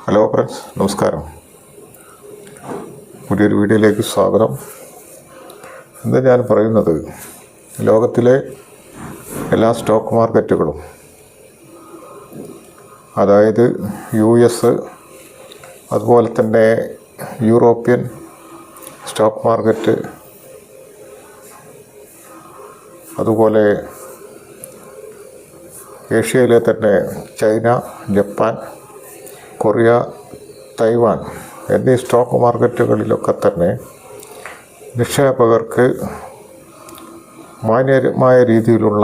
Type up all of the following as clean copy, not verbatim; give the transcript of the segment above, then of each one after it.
Hello friends, നമസ്കാരം. പുതിയൊരു വീഡിയോയിലേക്ക് സ്വാഗതം. ഇന്ന് ഞാൻ പറയുന്നത് ലോകത്തിലെ എല്ലാ സ്റ്റോക്ക് മാർക്കറ്റുകളും, അതായത് US, അതുപോലെ തന്നെ യൂറോപ്യൻ സ്റ്റോക്ക് മാർക്കറ്റ്, അതുപോലെ ഏഷ്യയിലെ തന്നെ ചൈന, ജപ്പാൻ, കൊറിയ, തൈവാൻ എന്നീ സ്റ്റോക്ക് മാർക്കറ്റുകളിലൊക്കെ തന്നെ നിക്ഷേപകർക്ക് മാന്യമായ രീതിയിലുള്ള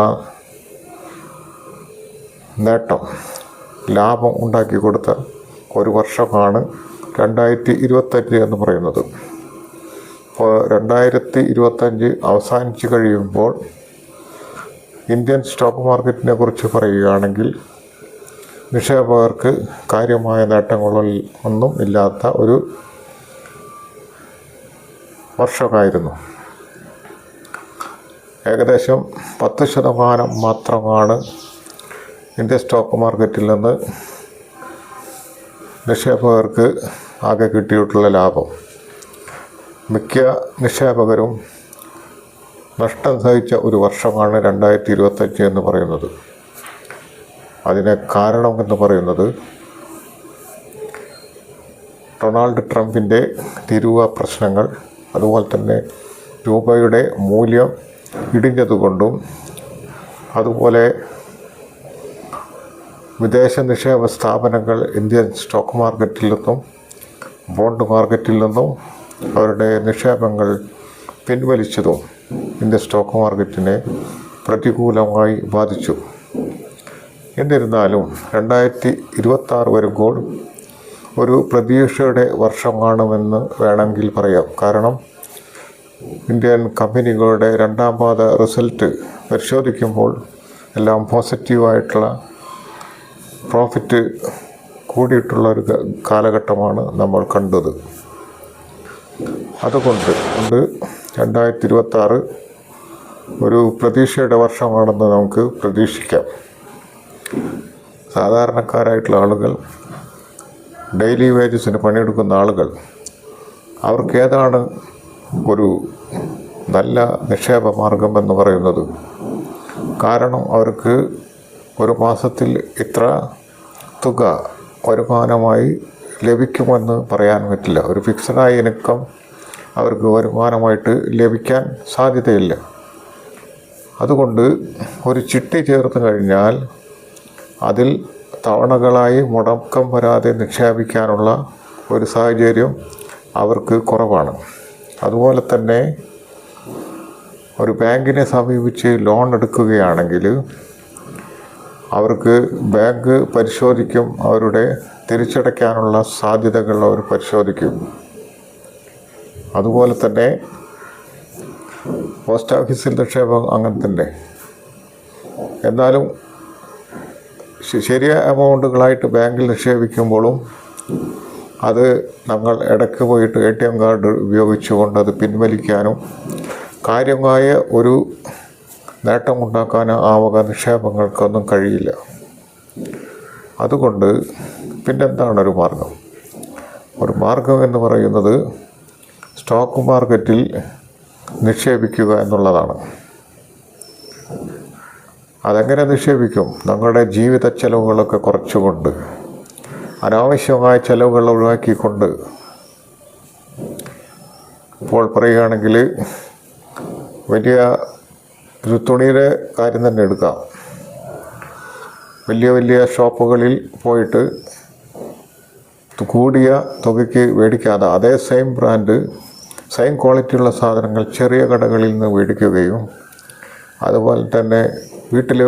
നേട്ടം, ലാഭം ഉണ്ടാക്കി കൊടുത്ത ഒരു വർഷമാണ് 2025 എന്ന് പറയുന്നത്. അപ്പോൾ 2025 അവസാനിച്ച് കഴിയുമ്പോൾ ഇന്ത്യൻ സ്റ്റോക്ക് മാർക്കറ്റിനെ കുറിച്ച് പറയുകയാണെങ്കിൽ നിക്ഷേപകർക്ക് കാര്യമായ നേട്ടങ്ങളൊന്നും ഇല്ലാത്ത ഒരു വർഷമായിരുന്നു. ഏകദേശം 10% മാത്രമാണ് ഇന്ത്യൻ സ്റ്റോക്ക് മാർക്കറ്റിൽ നിന്ന് നിക്ഷേപകർക്ക് ആകെ കിട്ടിയിട്ടുള്ള ലാഭം. മിക്ക നിക്ഷേപകരും നഷ്ടം സഹിച്ച ഒരു വർഷമാണ് 2025 എന്ന് പറയുന്നത്. അതിന് കാരണം എന്ന് പറയുന്നത് ഡൊണാൾഡ് ട്രംപിൻ്റെ തിരുവ പ്രശ്നങ്ങൾ, അതുപോലെ തന്നെ രൂപയുടെ മൂല്യം ഇടിഞ്ഞതുകൊണ്ടും, അതുപോലെ വിദേശ നിക്ഷേപ സ്ഥാപനങ്ങൾ ഇന്ത്യൻ സ്റ്റോക്ക് മാർക്കറ്റിൽ നിന്നും ബോണ്ട് മാർക്കറ്റിൽ നിന്നും അവരുടെ നിക്ഷേപങ്ങൾ പിൻവലിച്ചതും ഇന്ത്യൻ സ്റ്റോക്ക് മാർക്കറ്റിനെ പ്രതികൂലമായി ബാധിച്ചു. എന്നിരുന്നാലും 2026 വരുമ്പോൾ ഒരു പ്രതീക്ഷയുടെ വർഷമാണെന്ന് വേണമെങ്കിൽ പറയാം. കാരണം ഇന്ത്യൻ കമ്പനികളുടെ രണ്ടാം പാദ റിസൾട്ട് പരിശോധിക്കുമ്പോൾ എല്ലാം പോസിറ്റീവായിട്ടുള്ള പ്രോഫിറ്റ് കൂടിയിട്ടുള്ള ഒരു കാലഘട്ടമാണ് നമ്മൾ കണ്ടത്. അതുകൊണ്ട് 2026 ഒരു പ്രതീക്ഷയുടെ വർഷമാണെന്ന് നമുക്ക് പ്രതീക്ഷിക്കാം. സാധാരണക്കാരായിട്ടുള്ള ആളുകൾ, ഡെയിലി വേജസിന് പണിയെടുക്കുന്ന ആളുകൾ, അവർക്ക് ഏതാണ് ഒരു നല്ല നിക്ഷേപ മാർഗം എന്ന് പറയുന്നത്? കാരണം അവർക്ക് ഒരു മാസത്തിൽ ഇത്ര തുക വരുമാനമായി ലഭിക്കുമെന്ന് പറയാൻ പറ്റില്ല. ഒരു ഫിക്സഡായ ഇൻകം അവർക്ക് വരുമാനമായിട്ട് ലഭിക്കാൻ സാധ്യതയില്ല. അതുകൊണ്ട് ഒരു ചിട്ടി ചേർത്ത് കഴിഞ്ഞാൽ അതിൽ തവണകളായി മുടക്കം വരാതെ നിക്ഷേപിക്കാനുള്ള ഒരു സാഹചര്യം അവർക്ക് കുറവാണ്. അതുപോലെ തന്നെ ഒരു ബാങ്കിനെ സമീപിച്ച് ലോൺ എടുക്കുകയാണെങ്കിൽ അവർക്ക് ബാങ്ക് പരിശോധിക്കും, അവരുടെ തിരിച്ചടയ്ക്കാനുള്ള സാധ്യതകൾ അവർ പരിശോധിക്കും. അതുപോലെ തന്നെ പോസ്റ്റ് ഓഫീസിൽ നിക്ഷേപം അങ്ങനെ തന്നെ. എന്നാലും ചെറിയ എമൗണ്ടുകളായിട്ട് ബാങ്കിൽ നിക്ഷേപിക്കുമ്പോഴും അത് നമ്മൾ ഇടയ്ക്ക് പോയിട്ട് ATM കാർഡ് ഉപയോഗിച്ചുകൊണ്ട് അത് പിൻവലിക്കാനും കാര്യമായ ഒരു നേട്ടമുണ്ടാക്കാനോ ആവുക നിക്ഷേപങ്ങൾക്കൊന്നും കഴിയില്ല. അതുകൊണ്ട് പിന്നെന്താണ് ഒരു മാർഗം? ഒരു മാർഗം എന്ന് പറയുന്നത് സ്റ്റോക്ക് മാർക്കറ്റിൽ നിക്ഷേപിക്കുക എന്നുള്ളതാണ്. അതെങ്ങനെ നിക്ഷേപിക്കും? ഞങ്ങളുടെ ജീവിത ചെലവുകളൊക്കെ കുറച്ചുകൊണ്ട്, അനാവശ്യമായ ചെലവുകൾ ഒഴിവാക്കിക്കൊണ്ട്. ഇപ്പോൾ പറയുകയാണെങ്കിൽ വലിയ ഒരു തുണിയുടെ കാര്യം തന്നെ എടുക്കാം. വലിയ വലിയ ഷോപ്പുകളിൽ പോയിട്ട് കൂടിയ തുകയ്ക്ക് മേടിക്കാതെ അതേ സെയിം ബ്രാൻഡ്, സെയിം ക്വാളിറ്റിയുള്ള സാധനങ്ങൾ ചെറിയ കടകളിൽ നിന്ന് മേടിക്കുകയും, അതുപോലെ തന്നെ വീട്ടിലെ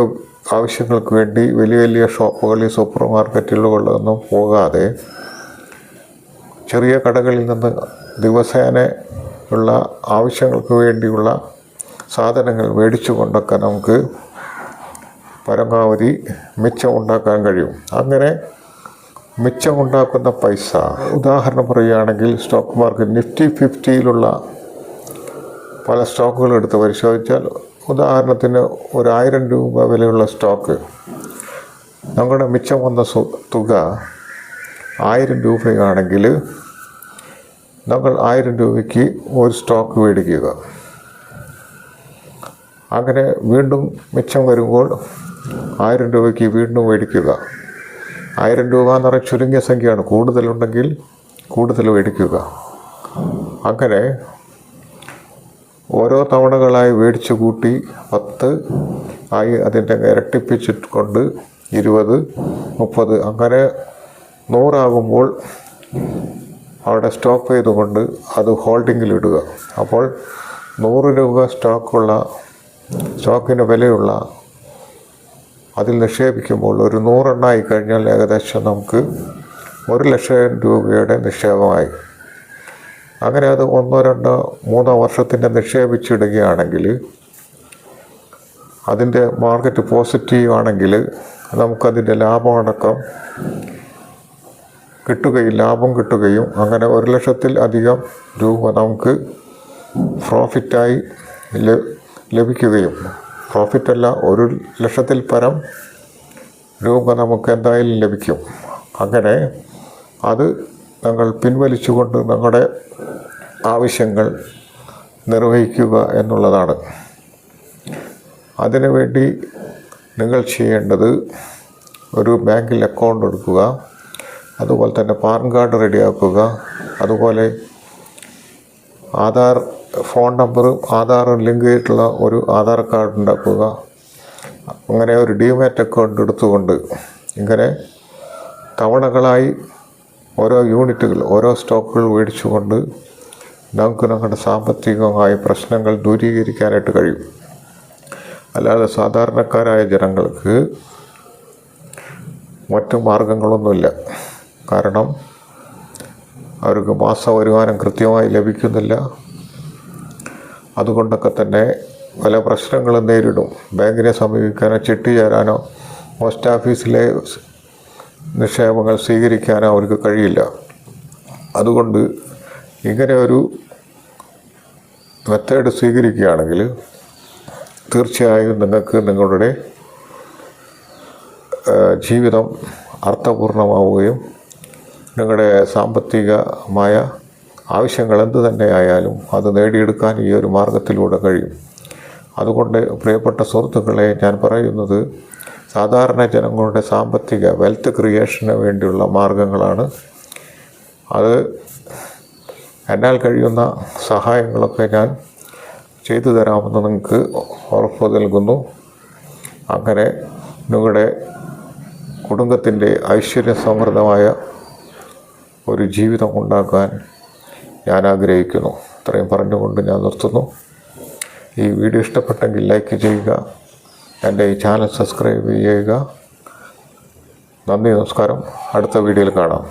ആവശ്യങ്ങൾക്ക് വേണ്ടി വലിയ വലിയ ഷോപ്പുകളിൽ, സൂപ്പർ മാർക്കറ്റുകളിലൊന്നും പോകാതെ ചെറിയ കടകളിൽ നിന്ന് ദിവസേന ഉള്ള ആവശ്യങ്ങൾക്ക് വേണ്ടിയുള്ള സാധനങ്ങൾ മേടിച്ചു കൊണ്ടൊക്കെ നമുക്ക് പരമാവധി മിച്ചം ഉണ്ടാക്കാൻ കഴിയും. അങ്ങനെ മിച്ചമുണ്ടാക്കുന്ന പൈസ, ഉദാഹരണം പറയുകയാണെങ്കിൽ സ്റ്റോക്ക് മാർക്കറ്റ് നിഫ്റ്റി 50-ലുള്ള പല സ്റ്റോക്കുകൾ എടുത്ത് പരിശോധിച്ചാൽ, ഉദാഹരണത്തിന് 1000 രൂപ വിലയുള്ള സ്റ്റോക്ക്, നമ്മുടെ മിച്ചം വന്ന തുക 1000 രൂപയാണെങ്കിൽ നമ്മൾ 1000 രൂപയ്ക്ക് ഒരു സ്റ്റോക്ക് മേടിക്കുക. അങ്ങനെ വീണ്ടും മിച്ചം വരുമ്പോൾ 1000 രൂപയ്ക്ക് വീണ്ടും മേടിക്കുക. 1000 രൂപ എന്ന് പറഞ്ഞാൽ ചുരുങ്ങിയ സംഖ്യയാണ്. കൂടുതലുണ്ടെങ്കിൽ കൂടുതൽ മേടിക്കുക. അങ്ങനെ ഓരോ തവണകളായി മേടിച്ചു കൂട്ടി 10 ആയി അതിൻ്റെ ഇരട്ടിപ്പിച്ചിട്ട് കൊണ്ട് 20, 30 അങ്ങനെ 100 ആകുമ്പോൾ അവിടെ സ്റ്റോപ്പ് ചെയ്തുകൊണ്ട് അത് ഹോൾഡിങ്ങിലിടുക. അപ്പോൾ 100 രൂപ സ്റ്റോക്കിന് വിലയുള്ള അതിൽ നിക്ഷേപിക്കുമ്പോൾ ഒരു 100 എണ്ണമായി കഴിഞ്ഞാൽ ഏകദേശം നമുക്ക് 1,00,000 രൂപയുടെ നിക്ഷേപമായി. അങ്ങനെ അത് 1, 2, 3 വർഷത്തിൻ്റെ നിക്ഷേപിച്ചിടുകയാണെങ്കിൽ അതിൻ്റെ മാർക്കറ്റ് പോസിറ്റീവ് ആണെങ്കിൽ നമുക്കതിൻ്റെ ലാഭം കിട്ടുകയും അങ്ങനെ 1,00,000-ൽ അധികം രൂപ നമുക്ക് പ്രോഫിറ്റായി ലഭിക്കുകയും, പ്രോഫിറ്റല്ല 1,00,000-ൽ പരം രൂപ നമുക്ക് എന്തായാലും ലഭിക്കും. അങ്ങനെ അത് ഞങ്ങൾ പിൻവലിച്ചുകൊണ്ട് ഞങ്ങളുടെ ആവശ്യങ്ങൾ നിർവഹിക്കുക എന്നുള്ളതാണ്. അതിനുവേണ്ടി നിങ്ങൾ ചെയ്യേണ്ടത് ഒരു ബാങ്കിൽ അക്കൗണ്ട് എടുക്കുക, അതുപോലെ തന്നെ പാൻ കാർഡ് റെഡിയാക്കുക, അതുപോലെ ഫോൺ നമ്പറും ആധാറും ലിങ്ക് ചെയ്തിട്ടുള്ള ഒരു ആധാർ കാർഡ് ഉണ്ടാക്കുക. അങ്ങനെ ഒരു ഡിമാറ്റ് അക്കൗണ്ട് എടുത്തുകൊണ്ട് ഇങ്ങനെ തവണകളായി ഓരോ സ്റ്റോക്കുകൾ മേടിച്ചുകൊണ്ട് നമുക്ക് ഞങ്ങളുടെ സാമ്പത്തികമായ പ്രശ്നങ്ങൾ ദൂരീകരിക്കാനായിട്ട് കഴിയും. അല്ലാതെ സാധാരണക്കാരായ ജനങ്ങൾക്ക് മറ്റു മാർഗങ്ങളൊന്നുമില്ല. കാരണം അവർക്ക് മാസ വരുമാനം കൃത്യമായി ലഭിക്കുന്നില്ല. അതുകൊണ്ടൊക്കെ തന്നെ പല പ്രശ്നങ്ങളും നേരിടും. ബാങ്കിനെ സമീപിക്കാനോ ചിട്ടി ചേരാനോ പോസ്റ്റ് ഓഫീസിലെ നിക്ഷേപങ്ങൾ സ്വീകരിക്കാനോ അവർക്ക് കഴിയില്ല. അതുകൊണ്ട് ഇങ്ങനെ ഒരു മെത്തേഡ് സ്വീകരിക്കുകയാണെങ്കിൽ തീർച്ചയായും നിങ്ങൾക്ക് നിങ്ങളുടെ ജീവിതം അർത്ഥപൂർണമാവുകയും നിങ്ങളുടെ സാമ്പത്തികമായ ആവശ്യങ്ങൾ എന്ത് തന്നെയായാലും അത് നേടിയെടുക്കാൻ ഈ ഒരു മാർഗത്തിലൂടെ കഴിയും. അതുകൊണ്ട് പ്രിയപ്പെട്ട സുഹൃത്തുക്കളെ, ഞാൻ പറയുന്നത് സാധാരണ ജനങ്ങളുടെ സാമ്പത്തിക വെൽത്ത് ക്രിയേഷന് വേണ്ടിയുള്ള മാർഗങ്ങളാണ്. അത് എന്നാൽ കഴിയുന്ന സഹായങ്ങളൊക്കെ ഞാൻ ചെയ്തു തരാമെന്ന് നിങ്ങൾക്ക് ഉറപ്പ് നൽകുന്നു. അങ്ങനെ നിങ്ങളുടെ കുടുംബത്തിൻ്റെ ഐശ്വര്യസമൃദ്ധമായ ഒരു ജീവിതം ഉണ്ടാക്കാൻ ഞാൻ ആഗ്രഹിക്കുന്നു. ഇത്രയും പറഞ്ഞുകൊണ്ട് ഞാൻ നിർത്തുന്നു. ഈ വീഡിയോ ഇഷ്ടപ്പെട്ടെങ്കിൽ ലൈക്ക് ചെയ്യുക, എൻ്റെ ഈ ചാനൽ സബ്സ്ക്രൈബ് ചെയ്യുക. നന്ദി, നമസ്കാരം. അടുത്ത വീഡിയോയിൽ കാണാം.